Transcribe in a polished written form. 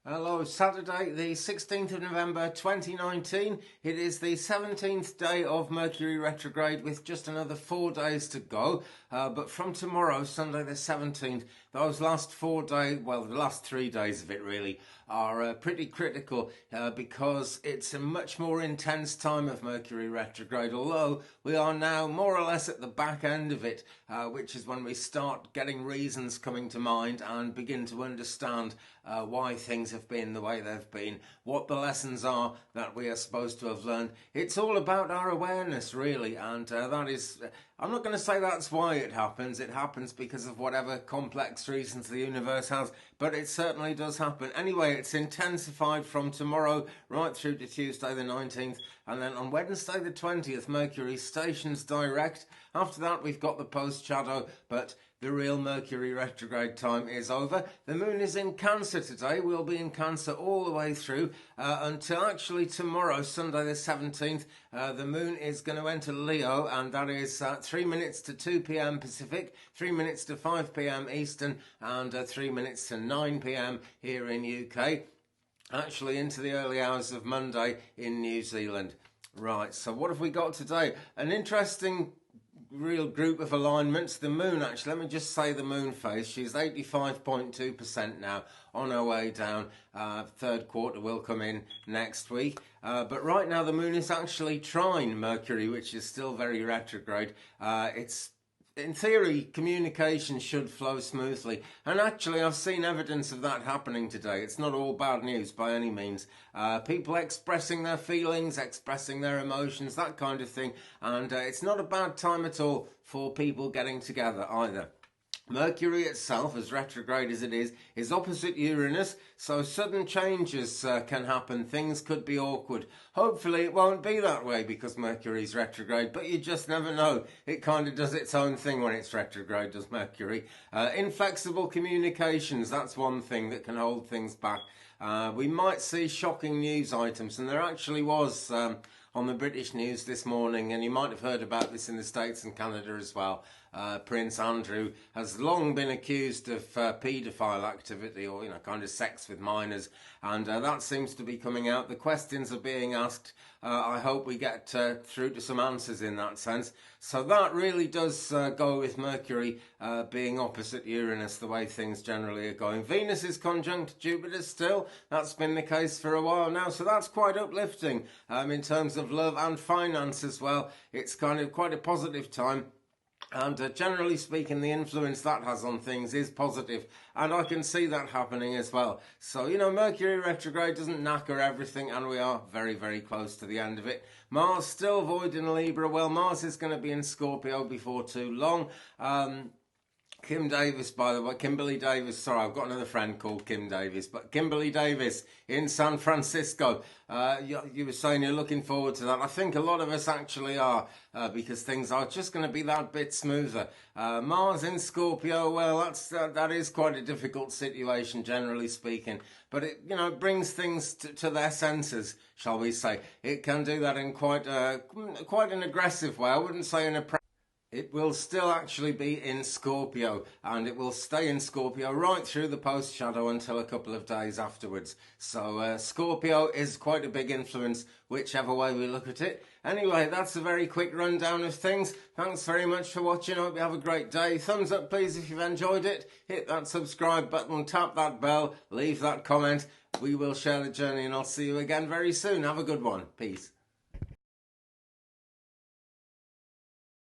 Hello, Saturday the 16th of November 2019. It is the 17th day of Mercury Retrograde with just another 4 days to go. But from tomorrow, Sunday the 17th, those last 4 days, well, the last 3 days of it really, are pretty critical because it's a much more intense time of Mercury Retrograde, although we are now more or less at the back end of it, which is when we start getting reasons coming to mind and begin to understand why things have been the way they've been, what the lessons are that we are supposed to have learned. It's all about our awareness, really, and that is, I'm not going to say that's why it happens. It happens because of whatever complex reasons the universe has, but it certainly does happen. Anyway, it's intensified from tomorrow right through to Tuesday the 19th, and then on Wednesday the 20th, Mercury stations direct. After that, we've got the post-shadow, but the real Mercury retrograde time is over. The moon is in Cancer today. We'll be in Cancer all the way through until actually tomorrow, Sunday the 17th. The moon is going to enter Leo, and that is 3 minutes to 2 p.m. Pacific, 3 minutes to 5 p.m. Eastern, and 3 minutes to 9 p.m. here in UK. Actually into the early hours of Monday in New Zealand. Right, so what have we got today? An interesting real group of alignments. The moon, actually, let me just say the moon phase, she's 85.2% now on her way down. Third quarter will come in next week, but right now the moon is actually trine Mercury, which is still very retrograde. It's in theory, communication should flow smoothly, and actually I've seen evidence of that happening today. It's not all bad news by any means. People expressing their feelings, expressing their emotions, that kind of thing, and it's not a bad time at all for people getting together either. Mercury itself, as retrograde as it is opposite Uranus, so sudden changes can happen. Things could be awkward. Hopefully it won't be that way because Mercury's retrograde, but you just never know. It kind of does its own thing when it's retrograde, does Mercury. Inflexible communications, that's one thing that can hold things back. We might see shocking news items, and there actually was on the British news this morning, and you might have heard about this in the States and Canada as well. Prince Andrew has long been accused of paedophile activity, or kind of sex with minors, and that seems to be coming out. The questions are being asked. I hope we get through to some answers in that sense. So that really does go with Mercury being opposite Uranus, the way things generally are going. Venus is conjunct Jupiter still. That's been the case for a while now, so that's quite uplifting in terms of love and finance as well. It's kind of quite a positive time. And generally speaking, the influence that has on things is positive, and I can see that happening as well. So, Mercury retrograde doesn't knacker everything, and we are very, very close to the end of it. Mars still void in Libra. Well, Mars is going to be in Scorpio before too long. Kimberly Davis, sorry, I've got another friend called Kim Davis, but Kimberly Davis in San Francisco. You were saying you're looking forward to that. I think a lot of us actually are, because things are just going to be that bit smoother. Mars in Scorpio, well, that is quite a difficult situation, generally speaking, but it, brings things to their senses, shall we say. It can do that in quite an aggressive way. I wouldn't say in a It will still actually be in Scorpio, and it will stay in Scorpio right through the post-shadow until a couple of days afterwards. So Scorpio is quite a big influence, whichever way we look at it. Anyway, that's a very quick rundown of things. Thanks very much for watching. I hope you have a great day. Thumbs up, please, if you've enjoyed it. Hit that subscribe button, tap that bell, leave that comment. We will share the journey, and I'll see you again very soon. Have a good one. Peace.